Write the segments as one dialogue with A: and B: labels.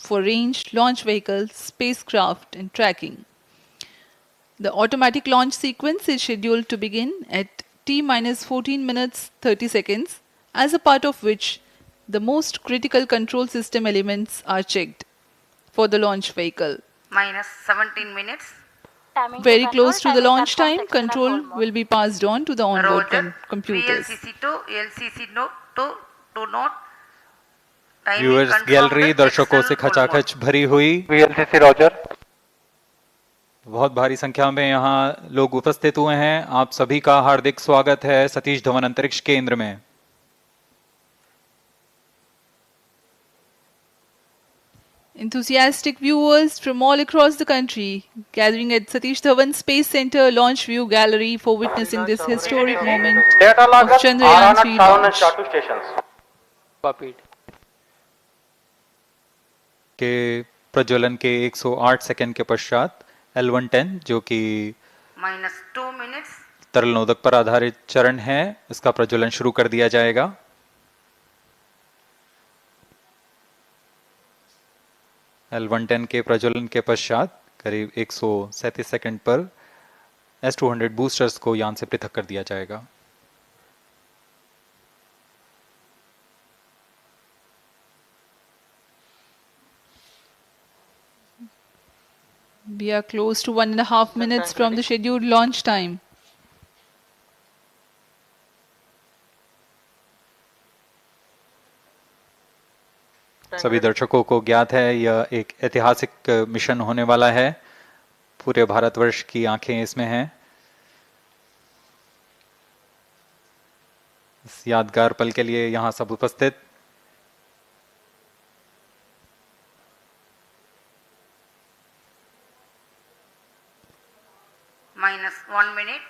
A: for range, launch vehicles, spacecraft, and tracking. The automatic launch sequence is scheduled to begin at T-14 minutes 30 seconds, as a part of which the most critical control system elements are checked for the launch vehicle.
B: Minus 17 minutes.
A: Very close to the launch time, control will be passed on to the onboard computers.
B: VLCC to LCC to note.
C: Viewers gallery दर्शकों से खचाखच भरी हुई।
D: VLCC Roger.
C: बहुत भारी संख्या में यहाँ लोग उपस्थित हुए हैं। आप सभी का हार्दिक स्वागत है सतीश धवन अंतरिक्ष केंद्र में।
A: Enthusiastic viewers from all across the country gathering at Satish Dhawan Space Center Launch View Gallery for witnessing this historic moment of Chandrayaan 3 launch.
C: के प्रज्वलन के 108 सेकंड के पश्चात L110 जो कि
B: -2 मिनट्स
C: तरल नोदक पर आधारित चरण है, इसका प्रज्वलन शुरू कर दिया जाएगा। L110 के प्रज्वलन के पश्चात करीब 137 सेकंड पर S200 बूस्टर्स को यान से पृथक कर दिया जाएगा।
A: We are close to 1.5 minutes from the scheduled launch time.
C: सभी दर्शकों को ज्ञात है यह एक ऐतिहासिक मिशन होने वाला है। पूरे भारतवर्ष की आंखें इसमें हैं। इस यादगार पल के लिए यहां सब उपस्थित।
B: -1 मिनट।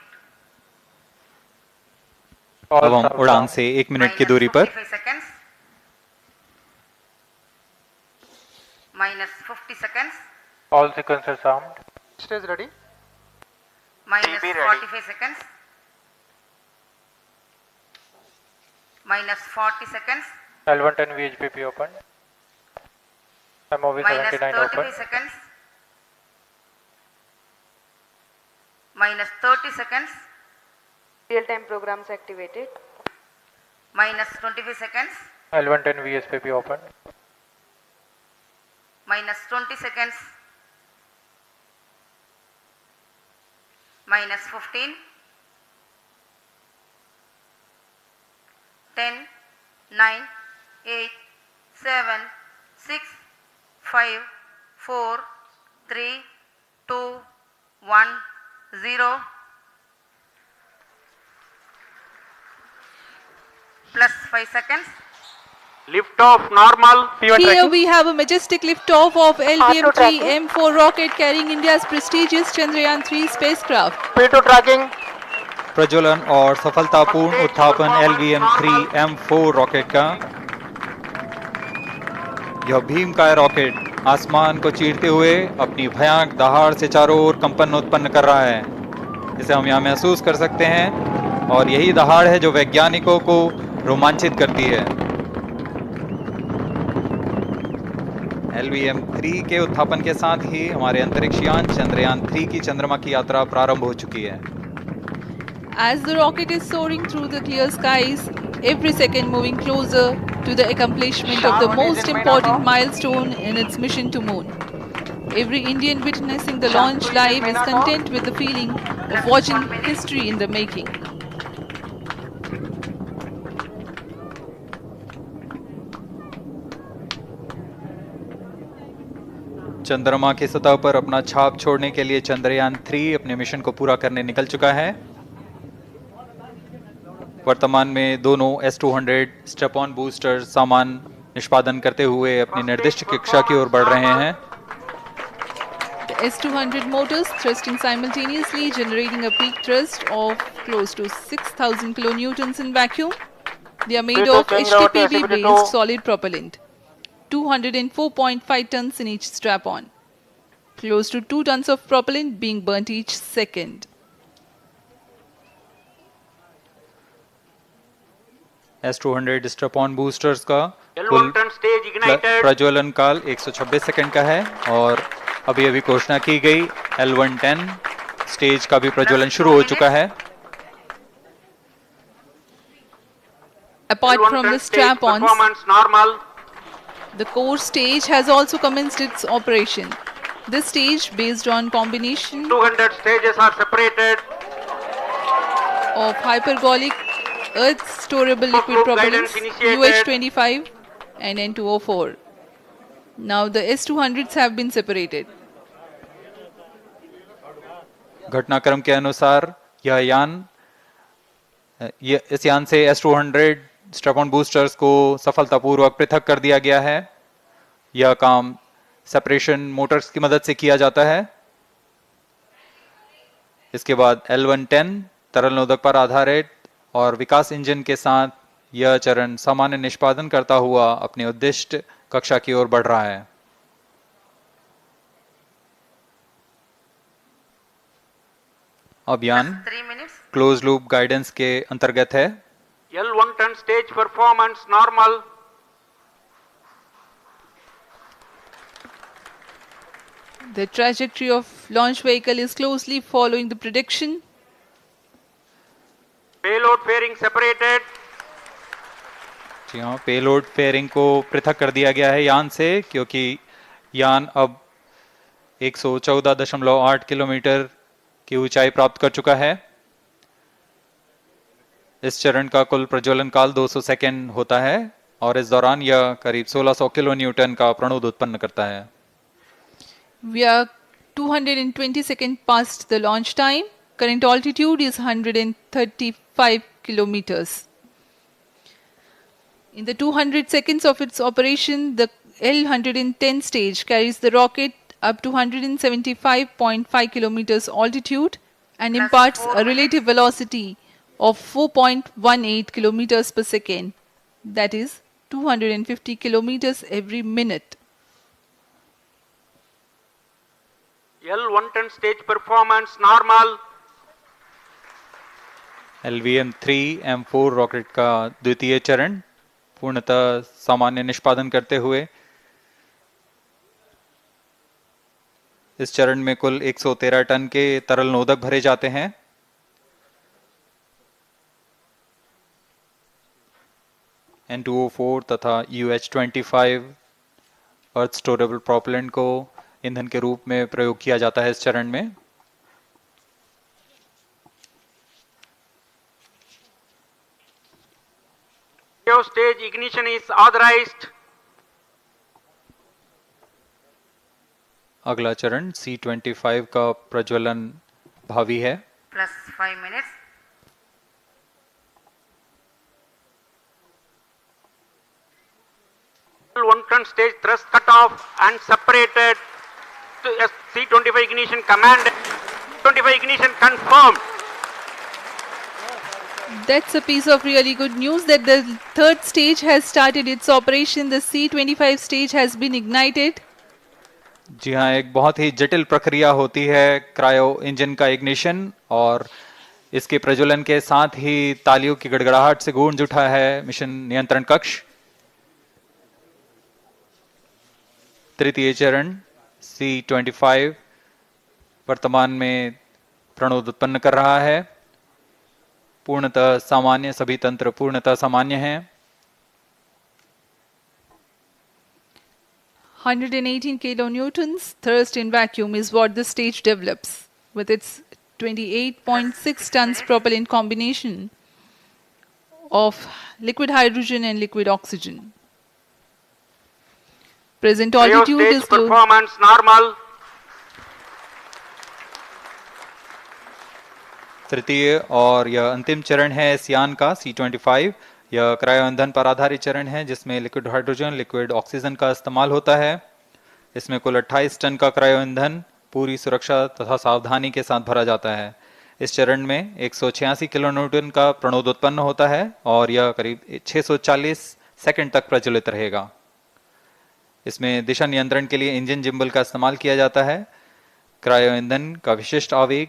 C: अब हम उड़ान से 1 मिनट की दूरी पर
B: -50 seconds.
D: All sequences armed.
E: Stage ready.
B: -45 seconds. -40 seconds.
D: L110 VHPP open. MOV 79
B: -35
D: open.
B: seconds. -30 seconds.
F: Real-time programs activated.
B: -25 seconds.
D: L110 VSPP open.
B: -20 seconds. -15. 10, 9, 8, 7, 6, 5, 4, 3, 2, 1, 0. Plus 5 seconds.
E: Lift off normal.
A: Here we have a majestic liftoff of LVM-3 M4 rocket carrying India's prestigious Chandrayaan 3 spacecraft.
E: P2 tracking.
C: प्रज्वलन और सफलतापूर्ण उत्थापन LVM-3 M4 rocket का। यह भीमकाय rocket आसमान को चीरते हुए अपनी भयानक दहाड़ से चारों ओर कंपन उत्पन्न कर रहा है। इसे हम यहाँ महसूस कर सकते हैं और यही दहाड़ है जो वैज्ञानिकों को रोमांचित करती है। LVM-3 के उत्थापन के साथ ही हमारे अंतरिक्ष यान चंद्रयान 3 की चंद्रमा की यात्रा प्रारंभ हो चुकी है।
A: As the rocket is soaring through the clear skies, every second moving closer to the accomplishment of the most important milestone in its mission to moon. Every Indian witnessing the launch live is content with the feeling of watching history in the making.
C: चंद्रमा की सतह पर अपना छाप छोड़ने के लिए चंद्रयान 3 अपने मिशन को पूरा करने निकल चुका है। वर्तमान में दोनों S200 स्टेप ऑन बूस्टर सामान निष्पादन करते हुए अपनी निर्दिष्ट कक्षा की ओर बढ़ रहे हैं।
A: The S200 motors thrusting simultaneously, generating a peak thrust of close to 6,000 kilonewtons in vacuum. They are made of HTPB-based solid propellant, 204.5 tons in each strap-on. Close to 2 tons of propellant being burnt each second.
C: S200 step on boosters का कुल
E: L1 stage ignited.
C: प्रज्वलन काल 126 second का है और अभी अभी घोषणा की गई L110 स्टेज का भी प्रज्वलन शुरू हो चुका है।
A: Apart from the
E: L110 stage
A: strap-ons,
E: performance normal.
A: the core stage has also commenced its operation. This stage, based on combination
E: 200 stages are separated.
A: of hypergolic earth storable liquid
E: Group
A: propellants
E: guidance initiated.
A: UH25 and N2O4. Now the S200s have been separated.
C: घटनाक्रम के अनुसार इस यान से S200 strap-on boosters को सफलतापूर्वक पृथक कर दिया गया है। यह काम सेपरेशन मोटर्स की मदद से किया जाता है। इसके बाद L110 तरल नोदक पर आधारित और विकास इंजन के साथ यह चरण सामान्य निष्पादन करता हुआ अपने उद्दिष्ट कक्षा की ओर बढ़ रहा है। अभियान
B: 3 minutes.
C: क्लोज लूप गाइडेंस के अंतर्गत है।
E: L110 stage performance normal.
A: The trajectory of launch vehicle is closely following the prediction.
E: Payload fairing separated.
C: जी हाँ, पेलोड फेयरिंग को पृथक कर दिया गया है यान से, क्योंकि यान अब 114.8 किलोमीटर की ऊंचाई प्राप्त कर चुका है। इस चरण का कुल प्रज्वलन काल 200 सेकेंड होता है और इस दौरान यह करीब 1600 किलो न्यूटन का प्रणोद उत्पन्न करता है।
A: We are 220 seconds past the launch time. Current altitude is 135 kilometers. In the 200 seconds of its operation, the L110 stage carries the rocket up to 175.5 kilometers altitude and imparts a relative velocity of 4.18 kilometers per second. That is 250 kilometers every minute.
E: L110 stage performance normal.
C: LVM-3 M4 rocket का द्वितीय चरण पूर्णतः सामान्य निष्पादन करते हुए इस चरण में कुल 113 टन के तरल नोदक भरे जाते हैं। N2O4 तथा UH25 अर्थ स्टोरेबल प्रोपेलेंट को ईंधन के रूप में प्रयोग किया जाता है इस चरण में।
E: Stage ignition is authorized.
C: अगला चरण C25 का प्रज्वलन भावी है।
B: Plus 5 minutes.
E: L110 stage thrust cut off and separated. To C25 ignition command. 25 ignition confirmed.
A: That's a piece of really good news that the third stage has started its operation. The C25 stage has been ignited.
C: जी हाँ, एक बहुत ही जटिल प्रक्रिया होती है cryo engine का ignition और इसके प्रज्वलन के साथ ही तालियों की गड़गड़ाहट से गूंज उठा है मिशन नियंत्रण कक्ष। तृतीय चरण C25 वर्तमान में प्रणोद उत्पन्न कर रहा है। पूर्णतः सामान्य, सभी तंत्र पूर्णतः सामान्य हैं।
A: 118 kilonewtons thrust in vacuum is what the stage develops with its 28.6 tons propellant combination of liquid hydrogen and liquid oxygen. Present altitude
E: Stage
A: is close.
E: performance normal.
C: तृतीय और यह अंतिम चरण है इस यान का C25। यह क्रायो ईंधन पर आधारित चरण है जिसमें लिक्विड हाइड्रोजन, लिक्विड ऑक्सीजन का इस्तेमाल होता है। इसमें कुल 28 टन का क्रायो ईंधन पूरी सुरक्षा तथा सावधानी के साथ भरा जाता है। इस चरण में 186 किलोन्यूटन का प्रणोद उत्पन्न होता है और यह करीब 640 सेकंड तक प्रज्वलित रहेगा। इसमें दिशा नियंत्रण के लिए इंजन जिम्बल का इस्तेमाल किया जाता है। क्रायो ईंधन का विशिष्ट आवेग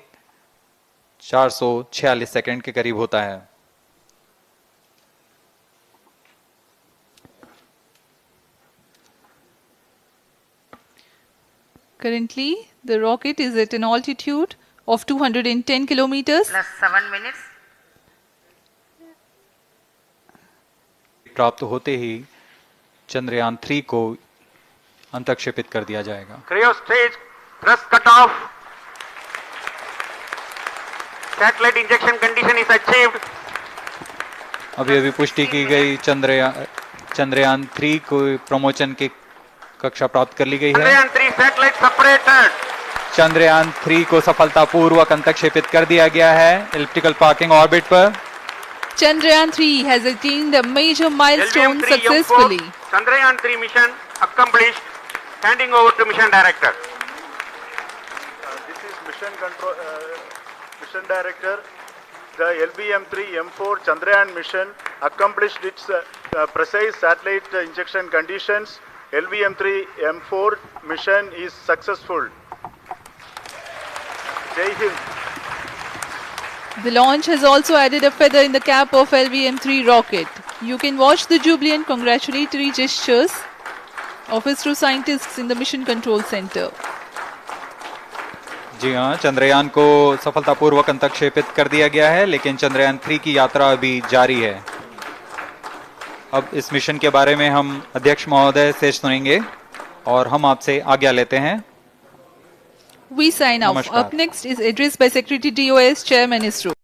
C: 446 सेकंड के करीब होता है।
A: Currently, the rocket is at an altitude of 210 kilometers.
B: plus 7 minutes.
C: प्राप्त होते ही चंद्रयान 3 को अंतक्षेपित कर दिया जाएगा।
E: Cryo stage thrust cutoff. Satellite injection condition is achieved.
C: अभी अभी पुष्टि की गई चंद्रयान 3 को प्रमोचन की कक्षा प्राप्त कर ली गई है।
E: Chandrayaan 3 satellite separated.
C: चंद्रयान 3 को सफलतापूर्वक अंतक्षेपित कर दिया गया है एलिप्टिकल पार्किंग ऑर्बिट पर।
A: Chandrayaan 3 has attained a major milestone
E: LVM-3
A: successfully.
E: M4 Chandrayaan 3 mission accomplished. Handing over to mission director.
G: This is mission director. The LVM-3 M4 Chandrayaan mission accomplished its precise satellite injection conditions. LVM-3 M4 mission is successful. Jai Hind.
A: The launch has also added a feather in the cap of LVM-3 rocket. You can watch the jubilant congratulatory gestures of ISRO scientists in the Mission Control Center.
C: जी हाँ, चंद्रयान को सफलतापूर्वक अंतक्षेपित कर दिया गया है, लेकिन चंद्रयान 3 की यात्रा अभी जारी है। अब इस मिशन के बारे में हम अध्यक्ष महोदय से सुनेंगे और हम आपसे आज्ञा लेते हैं।
A: We sign off.
C: Namaskar.
A: Up next is address by Secretary DOS, Chairman ISRO.